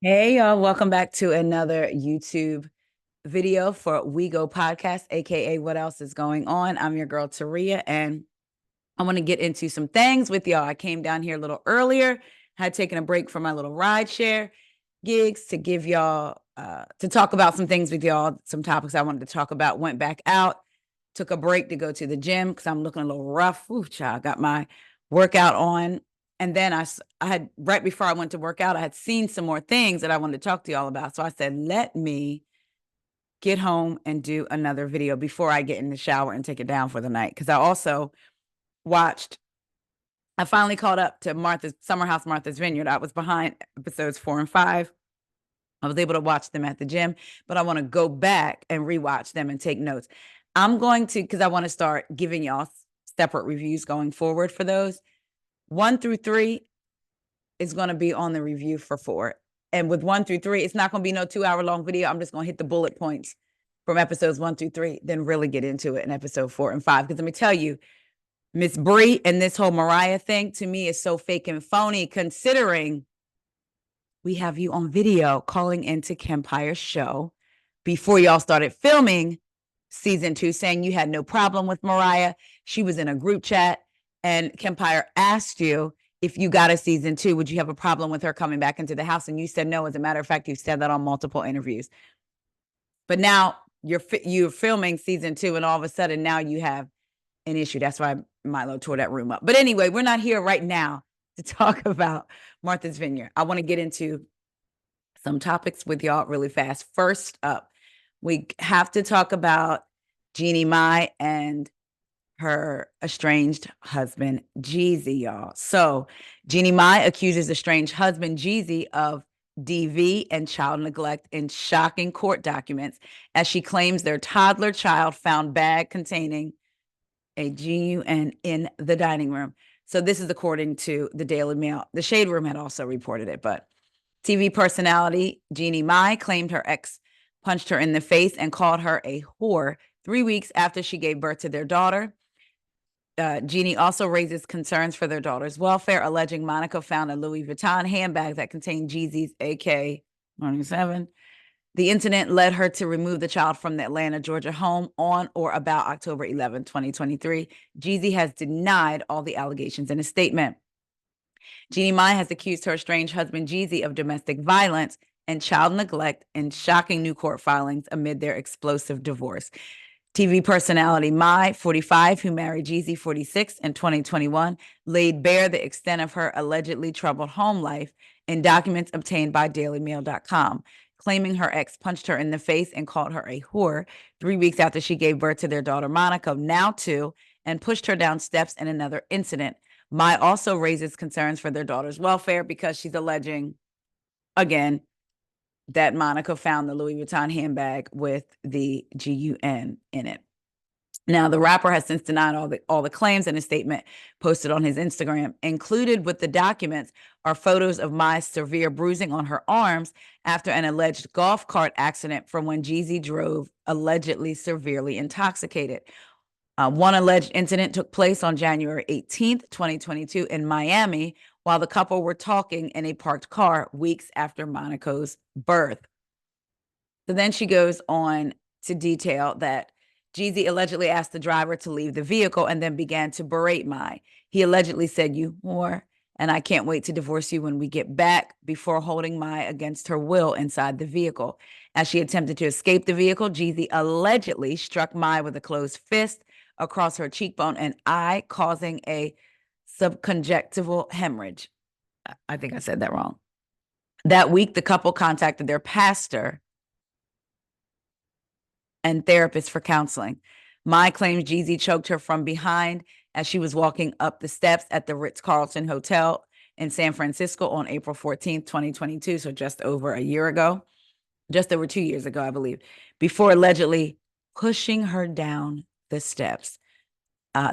Hey y'all, welcome back to another YouTube video for WEIGO podcast, aka What Else Is Going On. I'm your girl Taria, and I want to get into some things with y'all. I came down here a little earlier, had taken a break from my little ride share gigs to give y'all to talk about some things with y'all, some topics I wanted to talk about. Went back out, took a break to go to the gym because I'm looking a little rough. Ooh, child, got my workout on. And then I had, right before I went to work out, I had seen some more things that I wanted to talk to y'all about. So I said, let me get home and do another video before I get in the shower and take it down for the night. Because I also watched, I finally caught up to Martha's Summer House, Martha's Vineyard. I was behind episodes 4 and 5. I was able to watch them at the gym, but I want to go back and rewatch them and take notes. I'm going to, because I want to start giving y'all separate reviews going forward for those. 1 through 3 is going to be on the review for 4. And with 1 through 3, it's not going to be no 2 hour long video. I'm just going to hit the bullet points from episodes 1 through 3, then really get into it in episode 4 and 5. Because let me tell you, Miss Brie and this whole Mariah thing to me is so fake and phony, considering we have you on video calling into Kempire's show before y'all started filming season 2, saying you had no problem with Mariah. She was in a group chat, and Kempire asked you if you got a season 2, would you have a problem with her coming back into the house? And you said no. As a matter of fact, you've said that on multiple interviews. But now you're filming season 2, and all of a sudden now you have an issue. That's why Milo tore that room up. But anyway, we're not here right now to talk about Martha's Vineyard. I want to get into some topics with y'all really fast. First up, we have to talk about Jeannie Mai and her estranged husband, Jeezy, y'all. So Jeannie Mai accuses estranged husband, Jeezy, of DV and child neglect in shocking court documents as she claims their toddler child found bag containing a GUN in the dining room. So this is according to the Daily Mail. The Shade Room had also reported it, but TV personality Jeannie Mai claimed her ex punched her in the face and called her a whore 3 weeks after she gave birth to their daughter. Jeannie also raises concerns for their daughter's welfare, alleging Monica found a Louis Vuitton handbag that contained Jeezy's AK-47. The incident led her to remove the child from the Atlanta, Georgia home on or about October 11, 2023. Jeezy has denied all the allegations in a statement. Jeannie Mai has accused her estranged husband, Jeezy, of domestic violence and child neglect in shocking new court filings amid their explosive divorce. TV personality Mai, 45, who married Jeezy, 46, in 2021, laid bare the extent of her allegedly troubled home life in documents obtained by DailyMail.com, claiming her ex punched her in the face and called her a whore 3 weeks after she gave birth to their daughter, Monica, now 2, and pushed her down steps in another incident. Mai also raises concerns for their daughter's welfare because she's alleging, again, that Monica found the Louis Vuitton handbag with the GUN in it. Now, the rapper has since denied all the claims in a statement posted on his Instagram. Included with the documents are photos of Mai's severe bruising on her arms after an alleged golf cart accident from when Jeezy drove, allegedly severely intoxicated. One alleged incident took place on January 18th, 2022 in Miami, while the couple were talking in a parked car weeks after Monica's birth. So then she goes on to detail that Jeezy allegedly asked the driver to leave the vehicle and then began to berate Mai. He allegedly said, "You whore, and I can't wait to divorce you when we get back," before holding Mai against her will inside the vehicle. As she attempted to escape the vehicle, Jeezy allegedly struck Mai with a closed fist across her cheekbone and eye, causing a subconjunctival hemorrhage. I think I said that wrong. That week, the couple contacted their pastor and therapist for counseling. Mai claims Jeezy choked her from behind as she was walking up the steps at the Ritz-Carlton Hotel in San Francisco on April 14th, 2022, so just over a year ago, just over 2 years ago, I believe, before allegedly pushing her down the steps.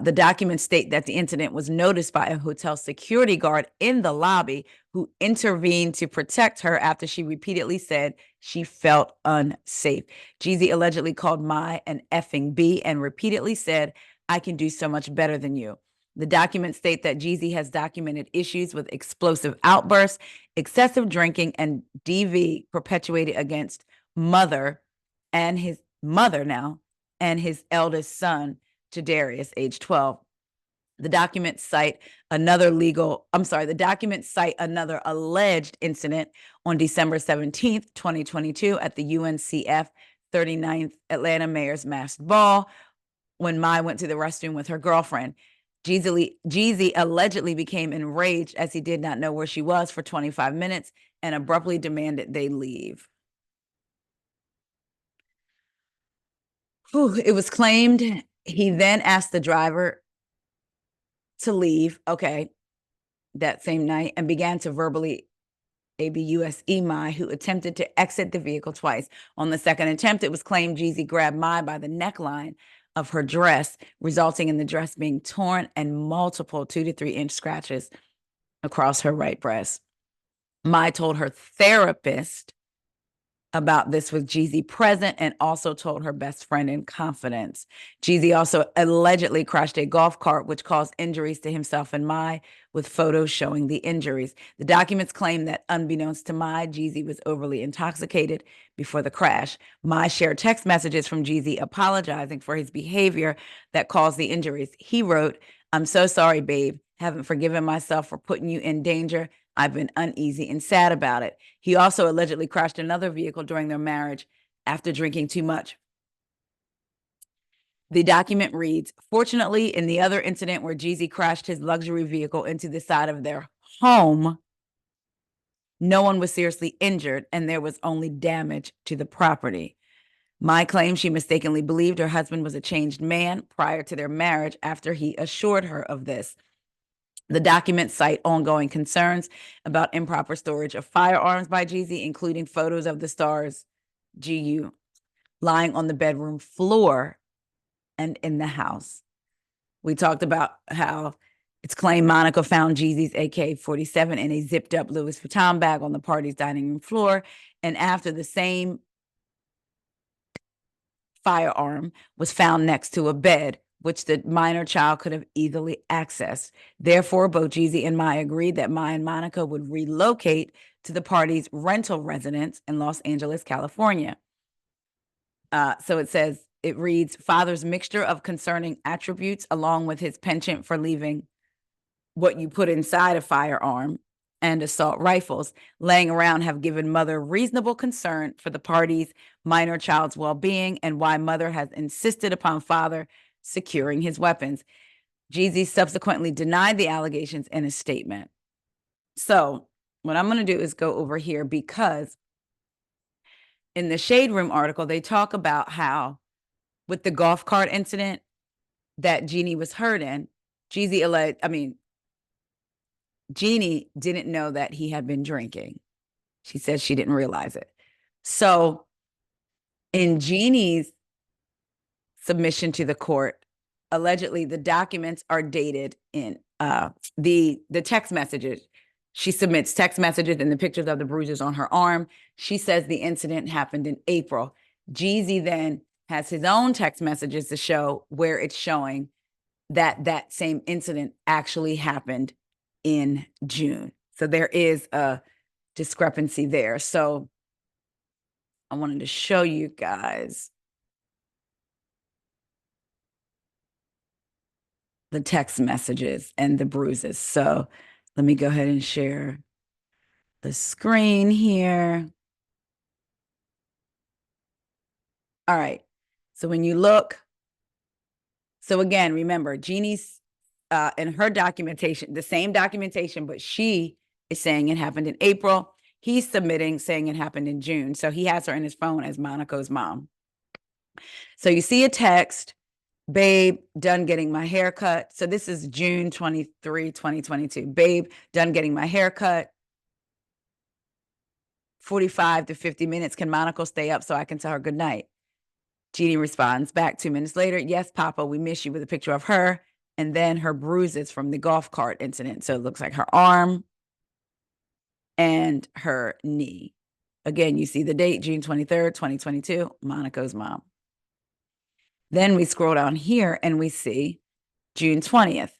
The documents state that the incident was noticed by a hotel security guard in the lobby who intervened to protect her after she repeatedly said she felt unsafe. Jeezy allegedly called Mai an effing B and repeatedly said, "I can do so much better than you." The documents state that Jeezy has documented issues with explosive outbursts, excessive drinking, and DV perpetuated against mother and his mother now and his eldest son, Jadarius, age 12. The documents cite another alleged incident on December 17th, 2022 at the UNCF 39th Atlanta Mayor's Masked Ball when Mai went to the restroom with her girlfriend. Jeezy allegedly became enraged as he did not know where she was for 25 minutes and abruptly demanded they leave. It was claimed he then asked the driver to leave, that same night, and began to verbally abuse Mai, who attempted to exit the vehicle twice. On the second attempt, it was claimed Jeezy grabbed Mai by the neckline of her dress, resulting in the dress being torn and multiple 2 to 3 inch scratches across her right breast. Mai told her therapist about this with Jeezy present and also told her best friend in confidence. Jeezy also allegedly crashed a golf cart, which caused injuries to himself and Mai, with photos showing the injuries. The documents claim that unbeknownst to Mai, Jeezy was overly intoxicated before the crash. Mai shared text messages from Jeezy apologizing for his behavior that caused the injuries. He wrote, "I'm so sorry, babe. Haven't forgiven myself for putting you in danger. I've been uneasy and sad about it." He also allegedly crashed another vehicle during their marriage after drinking too much. The document reads, "Fortunately, in the other incident where Jeezy crashed his luxury vehicle into the side of their home, no one was seriously injured and there was only damage to the property." Mai claims she mistakenly believed her husband was a changed man prior to their marriage after he assured her of this. The documents cite ongoing concerns about improper storage of firearms by Jeezy, including photos of the stars GU lying on the bedroom floor and in the house. We talked about how it's claimed Monica found Jeezy's AK-47 in a zipped up Louis Vuitton bag on the party's dining room floor. And after the same firearm was found next to a bed, which the minor child could have easily accessed. Therefore, both Jeezy and Mai agreed that Mai and Monica would relocate to the party's rental residence in Los Angeles, California. So it reads, "Father's mixture of concerning attributes, along with his penchant for leaving what you put inside a firearm and assault rifles laying around, have given mother reasonable concern for the party's minor child's well-being and why mother has insisted upon father securing his weapons." Jeezy subsequently denied the allegations in a statement. So what I'm going to do is go over here, because in the Shade Room article, they talk about how with the golf cart incident that Jeannie was hurt in, Jeannie didn't know that he had been drinking. She said she didn't realize it. So in Jeannie's submission to the court, allegedly the documents are dated in the text messages. She submits text messages and the pictures of the bruises on her arm. She says the incident happened in April. Jeezy then has his own text messages to show where it's showing that same incident actually happened in June. So there is a discrepancy there. So I wanted to show you guys the text messages and the bruises. So let me go ahead and share the screen here. All right. So when you look, so again, remember, Jeannie's in her documentation, the same documentation, but she is saying it happened in April. He's submitting saying it happened in June. So he has her in his phone as Monica's mom. So you see a text, "Babe, done getting my hair cut." So this is June 23, 2022. "Babe, done getting my hair cut. 45 to 50 minutes. Can Monica stay up so I can tell her good night?" Jeannie responds back 2 minutes later, "Yes, Papa, we miss you," with a picture of her and then her bruises from the golf cart incident. So it looks like her arm and her knee. Again, you see the date, June 23rd, 2022, Monica's mom. Then we scroll down here and we see June 20th.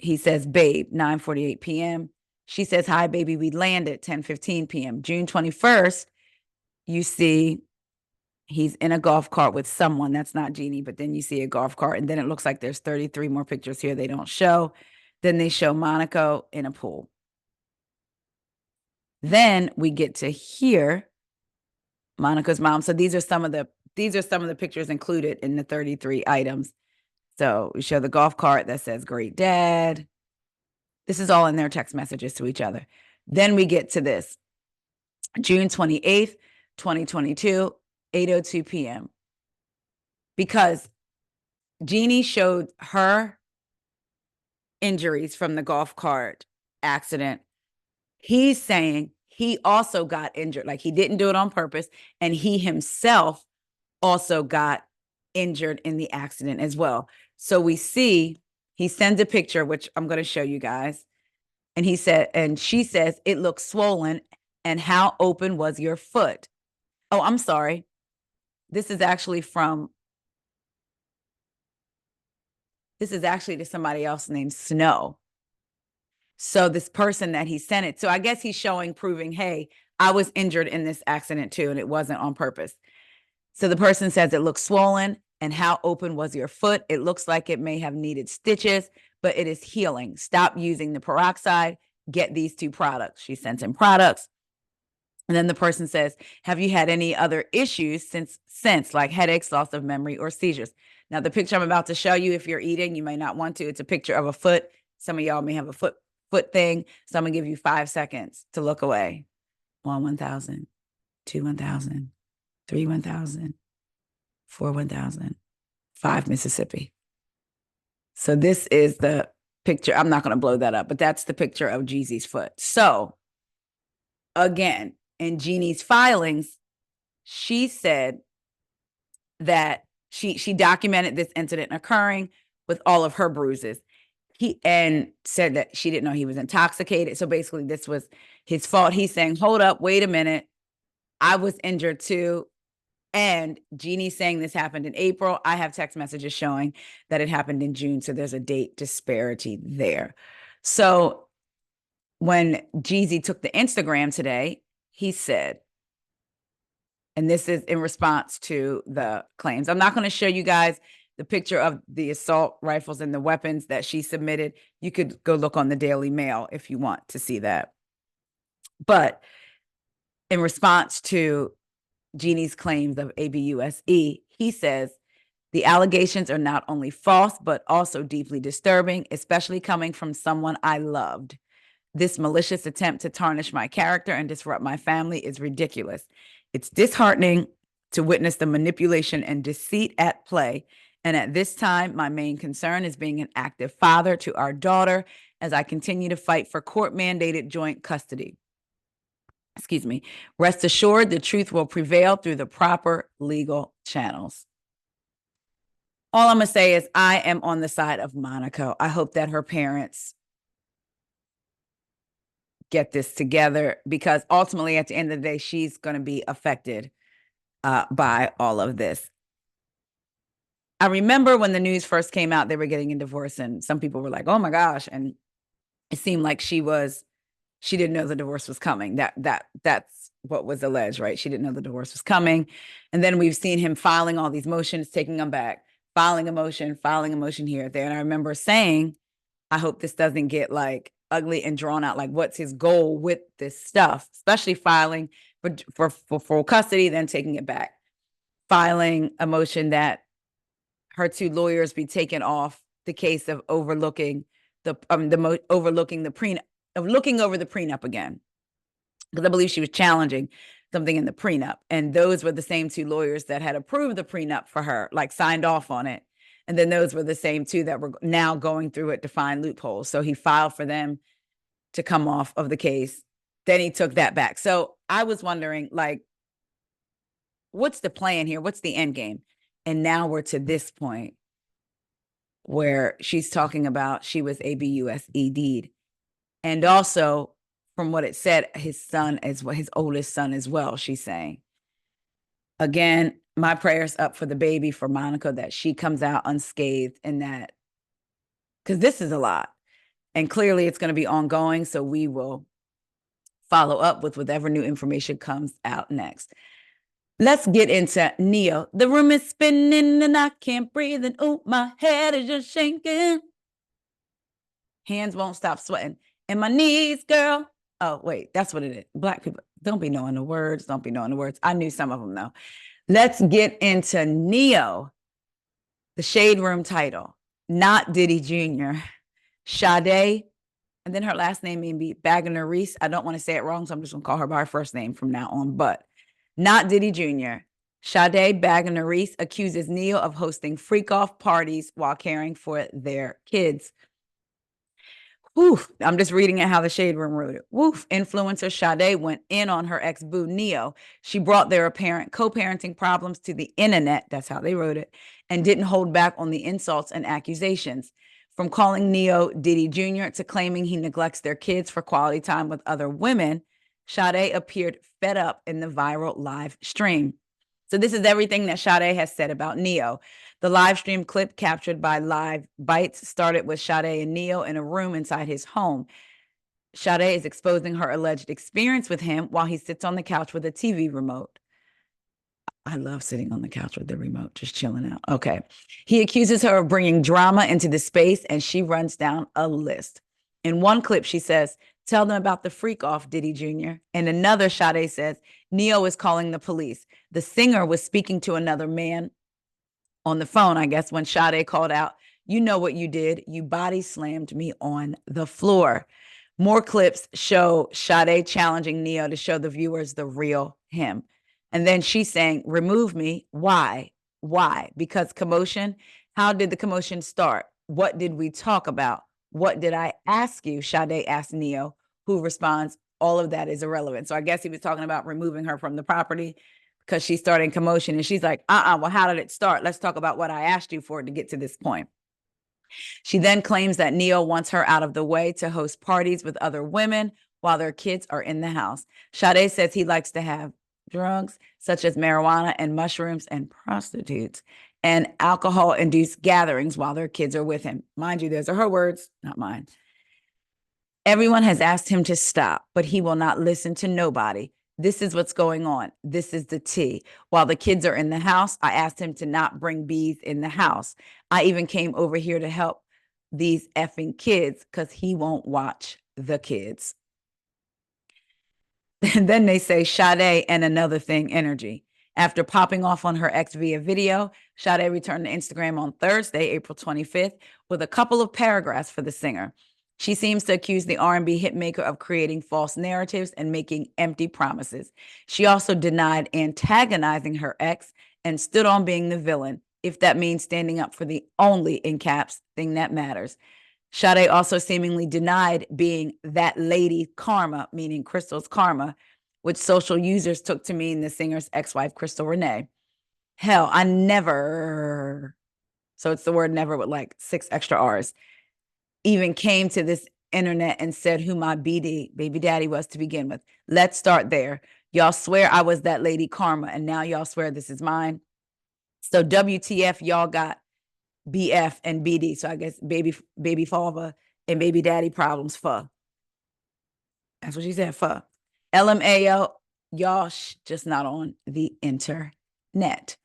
he says, babe, 9:48 p.m. She says, hi, baby, we landed 10:15 p.m. June 21st, you see he's in a golf cart with someone. That's not Jeannie, but then you see a golf cart. And then it looks like there's 33 more pictures here they don't show. Then they show Monaco in a pool. Then we get to here, Monica's mom. So these are some of the pictures included in the 33 items. So we show the golf cart that says great dad. This is all in their text messages to each other. Then we get to this, June 28th, 2022, 8:02 p.m. Because Jeannie showed her injuries from the golf cart accident. He's saying he also got injured. Like, he didn't do it on purpose. And he himself also got injured in the accident as well. So we see, he sends a picture, which I'm going to show you guys. And she says, it looks swollen. And how open was your foot? Oh, I'm sorry. This is actually to somebody else named Snow. So this person that he sent it. So I guess he's proving, hey, I was injured in this accident too, and it wasn't on purpose. So the person says, it looks swollen. And how open was your foot? It looks like it may have needed stitches, but it is healing. Stop using the peroxide. Get these 2 products. She sends him products. And then the person says, have you had any other issues since like headaches, loss of memory, or seizures? Now, the picture I'm about to show you, if you're eating, you may not want to. It's a picture of a foot. Some of y'all may have a foot thing. So I'm going to give you 5 seconds to look away. 1, 1,000, 2, 1,000, 3, 1,000, 4, 1,000, 5, Mississippi. So this is the picture. I'm not going to blow that up, but that's the picture of Jeezy's foot. So again, in Jeannie's filings, she said that she documented this incident occurring with all of her bruises. And said that she didn't know he was intoxicated. So basically this was his fault. He's saying, hold up, wait a minute. I was injured too. And Jeannie's saying this happened in April. I have text messages showing that it happened in June. So there's a date disparity there. So when Jeezy took the Instagram today, he said, and this is in response to the claims. I'm not going to show you guys the picture of the assault rifles and the weapons that she submitted. You could go look on the Daily Mail if you want to see that. But in response to Jeannie's claims of ABUSE, he says, the allegations are not only false, but also deeply disturbing, especially coming from someone I loved. This malicious attempt to tarnish my character and disrupt my family is ridiculous. It's disheartening to witness the manipulation and deceit at play. And at this time, my main concern is being an active father to our daughter as I continue to fight for court-mandated joint custody. Excuse me. Rest assured, the truth will prevail through the proper legal channels. All I'm going to say is I am on the side of Monaco. I hope that her parents get this together, because ultimately at the end of the day, she's going to be affected by all of this. I remember when the news first came out, they were getting a divorce, and some people were like, oh my gosh. And it seemed like she didn't know the divorce was coming. That's what was alleged, right? She didn't know the divorce was coming. And then we've seen him filing all these motions, taking them back, filing a motion here, there. And I remember saying, I hope this doesn't get like ugly and drawn out. Like, what's his goal with this stuff, especially filing for full custody, then taking it back, filing a motion that her 2 lawyers be taken off the case of overlooking looking over the prenup again, because I believe she was challenging something in the prenup, and those were the same 2 lawyers that had approved the prenup for her, like signed off on it. And then those were the same 2 that were now going through it to find loopholes. So he filed for them to come off of the case. Then he took that back. So I was wondering, like, what's the plan here? What's the end game? And now we're to this point where she's talking about she was ABUSE'd. And also, from what it said, his oldest son as well, she's saying. Again, my prayers up for the baby, for Monica, that she comes out unscathed, and that, because this is a lot. And clearly it's going to be ongoing. So we will follow up with whatever new information comes out next. Let's get into Neyo. The room is spinning and I can't breathe, and oh, my head is just shaking. Hands won't stop sweating. And my knees, girl. Oh, wait, that's what it is. Black people, don't be knowing the words. Don't be knowing the words. I knew some of them though. Let's get into Neyo. The Shade Room title, not Diddy Jr. Sade, and then her last name may be Bagner Reese. I don't want to say it wrong, so I'm just going to call her by her first name from now on, but not Diddy Jr. Sade Bagner Reese accuses Neyo of hosting freak-off parties while caring for their kids. Woof. I'm just reading it how the Shade Room wrote it. Woof. Influencer Sade went in on her ex-boo Neyo. She brought their apparent co-parenting problems to the internet, that's how they wrote it, and didn't hold back on the insults and accusations. From calling Neyo Diddy Jr. to claiming he neglects their kids for quality time with other women, Sade appeared fed up in the viral live stream. So this is everything that Sade has said about Neyo. The live stream clip captured by Live Bites started with Sade and Neyo in a room inside his home. Sade is exposing her alleged experience with him while he sits on the couch with a TV remote. I love sitting on the couch with the remote, just chilling out. Okay. He accuses her of bringing drama into the space, and she runs down a list. In one clip, she says, "Tell them about the freak off, Diddy Jr." And another, Sade says, "Neyo is calling the police." The singer was speaking to another man on the phone, I guess, when Sade called out, "You know what you did. You body slammed me on the floor." More clips show Sade challenging Neyo to show the viewers the real him. And then she's saying, "Remove me. Why? Why? Because commotion. How did the commotion start? What did we talk about? What did I ask you?" Sade asked Neyo, who responds, "All of that is irrelevant." So I guess he was talking about removing her from the property because she's starting commotion. And she's like, well, how did it start? Let's talk about what I asked you for to get to this point. She then claims that Neyo wants her out of the way to host parties with other women while their kids are in the house. Sade says he likes to have drugs such as marijuana and mushrooms and prostitutes and alcohol-induced gatherings while their kids are with him. Mind you, those are her words, not mine. Everyone has asked him to stop, but he will not listen to nobody. This is what's going on. This is the tea. While the kids are in the house, I asked him to not bring bees in the house. I even came over here to help these effing kids because he won't watch the kids. And then they say Sade and another thing energy. After popping off on her ex via video, Sade returned to Instagram on Thursday, April 25th, with a couple of paragraphs for the singer. She seems to accuse the R&B hitmaker of creating false narratives and making empty promises. She also denied antagonizing her ex and stood on being the villain, if that means standing up for the only, in caps, thing that matters. Sade also seemingly denied being that lady Karma, meaning Crystal's karma, which social users took to mean the singer's ex-wife, Crystal Renee. Hell, I never, so it's the word never with like 6 extra R's, even came to this internet and said who my baby daddy was to begin with. Let's start there. Y'all swear I was that lady Karma, and now y'all swear this is mine. So WTF, y'all got BF and BD. So I guess baby father and baby daddy problems for. That's what she said for. LMAO, y'all just not on the internet.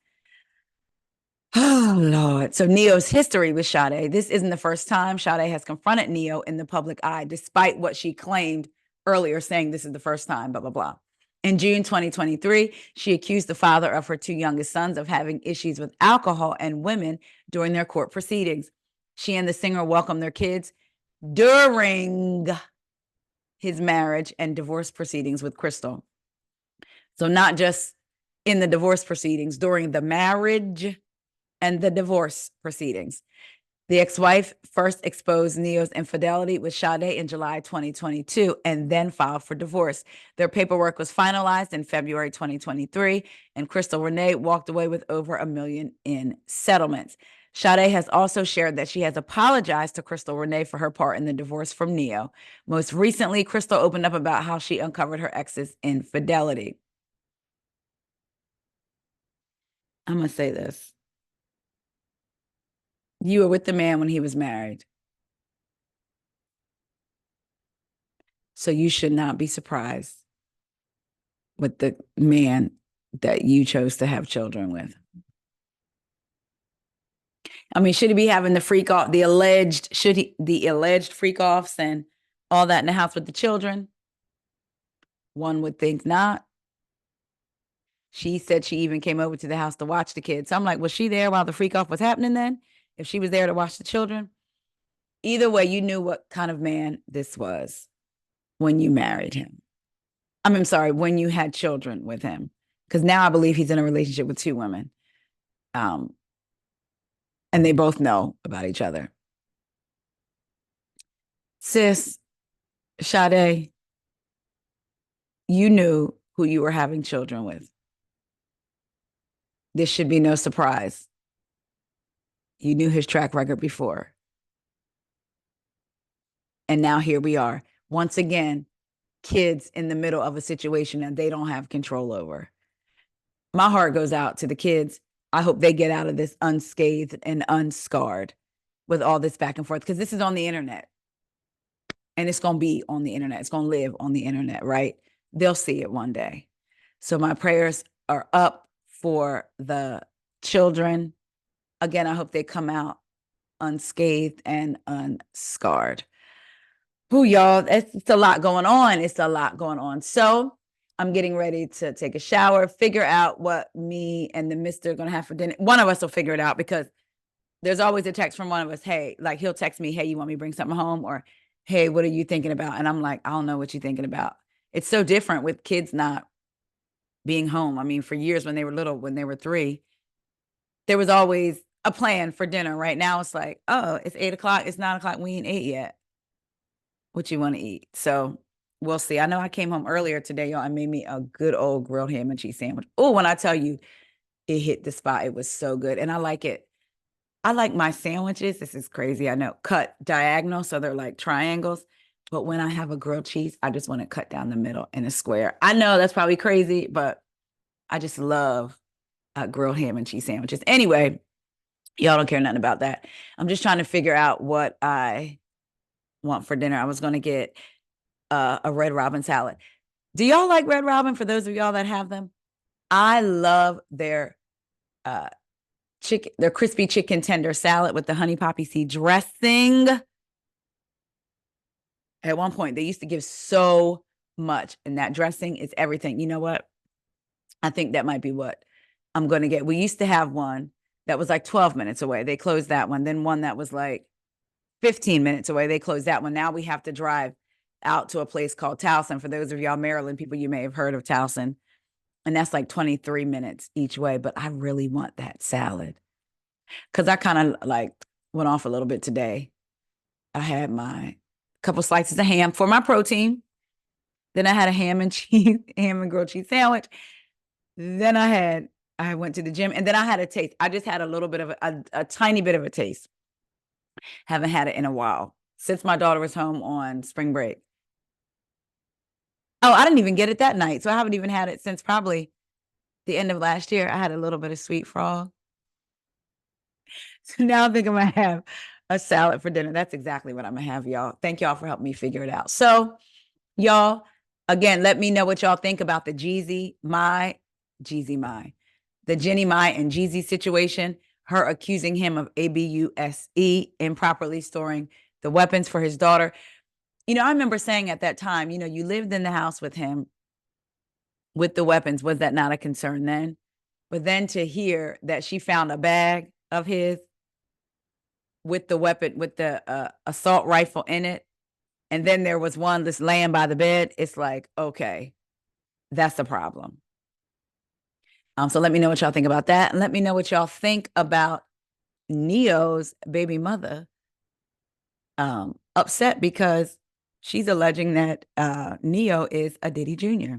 Oh, Lord. So Neyo's history with Sade. This isn't the first time Sade has confronted Neyo in the public eye, despite what she claimed earlier, saying this is the first time, blah, blah, blah. In June 2023, she accused the father of her 2 youngest sons of having issues with alcohol and women during their court proceedings. She and the singer welcomed their kids during his marriage and divorce proceedings with Crystal. So not just in the divorce proceedings, during the marriage and the divorce proceedings. The ex-wife first exposed Neyo's infidelity with Sade in July 2022 and then filed for divorce. Their paperwork was finalized in February 2023, and Crystal Renee walked away with over $1 million in settlements. Sade has also shared that she has apologized to Crystal Renee for her part in the divorce from Neyo. Most recently, Crystal opened up about how she uncovered her ex's infidelity. I'm going to say this. You were with the man when he was married. So you should not be surprised with the man that you chose to have children with. I mean, should he be having the freak off, the alleged freak offs and all that in the house with the children? One would think not. She said she even came over to the house to watch the kids. So I'm like, was she there while the freak off was happening then? If she was there to watch the children? Either way, you knew what kind of man this was when you married him. I'm sorry, when you had children with him. Because now I believe he's in a relationship with 2 women. And they both know about each other. Sis, Sade, you knew who you were having children with. This should be no surprise. You knew his track record before. And now here we are. Once again, kids in the middle of a situation that they don't have control over. My heart goes out to the kids. I hope they get out of this unscathed and unscarred with all this back and forth, because this is on the internet. And it's going to be on the internet. It's going to live on the internet, right? They'll see it one day. So my prayers are up for the children. Again, I hope they come out unscathed and unscarred. Who, y'all, it's a lot going on. It's a lot going on. So I'm getting ready to take a shower, figure out what me and the mister are going to have for dinner. One of us will figure it out, because there's always a text from one of us. Hey, like he'll text me, hey, you want me to bring something home? Or, hey, what are you thinking about? And I'm like, I don't know what you're thinking about. It's so different with kids not being home. I mean, for years when they were little, when they were 3, there was always a plan for dinner. Right now it's like, oh, it's 8 o'clock. It's 9 o'clock. We ain't ate yet. What you want to eat? So we'll see. I know I came home earlier today, y'all. I made me a good old grilled ham and cheese sandwich. Oh, when I tell you it hit the spot, it was so good. And I like it. I like my sandwiches. This is crazy. I know, cut diagonal. So they're like triangles. But when I have a grilled cheese, I just want to cut down the middle in a square. I know that's probably crazy, but I just love grilled ham and cheese sandwiches. Anyway, y'all don't care nothing about that. I'm just trying to figure out what I want for dinner. I was going to get a Red Robin salad. Do y'all like Red Robin? For those of y'all that have them, I love their their crispy chicken tender salad with the honey poppy seed dressing. At one point, they used to give so much, and that dressing is everything. You know what? I think that might be what I'm going to get. We used to have one that was like 12 minutes away. They closed that one. Then one that was like 15 minutes away. They closed that one. Now we have to drive out to a place called Towson. For those of y'all Maryland people, you may have heard of Towson. And that's like 23 minutes each way. But I really want that salad, because I kind of like went off a little bit today. I had my couple slices of ham for my protein. Then I had a ham and grilled cheese sandwich. Then I went to the gym, and then I had a taste. I just had a little bit of a tiny bit of a taste. Haven't had it in a while, since my daughter was home on spring break. Oh, I didn't even get it that night. So I haven't even had it since probably the end of last year. I had a little bit of sweet frog. So now I think I'm going to have a salad for dinner. That's exactly what I'm going to have, y'all. Thank y'all for helping me figure it out. So, y'all, again, let me know what y'all think about the Jeannie, Mai, and Jeezy situation. Her accusing him of abuse, improperly storing the weapons for his daughter. You know, I remember saying at that time, you know, you lived in the house with him with the weapons. Was that not a concern then? But then to hear that she found a bag of his with the weapon, with the assault rifle in it, and then there was one just laying by the bed, it's like, okay, that's a problem. So let me know what y'all think about that. And let me know what y'all think about Neyo's baby mother upset because she's alleging that Neyo is a Diddy Jr.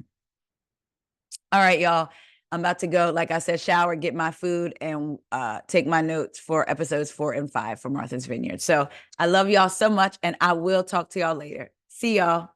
All right, y'all. I'm about to go, like I said, shower, get my food, and take my notes for episodes 4 and 5 for Martha's Vineyard. So I love y'all so much, and I will talk to y'all later. See y'all.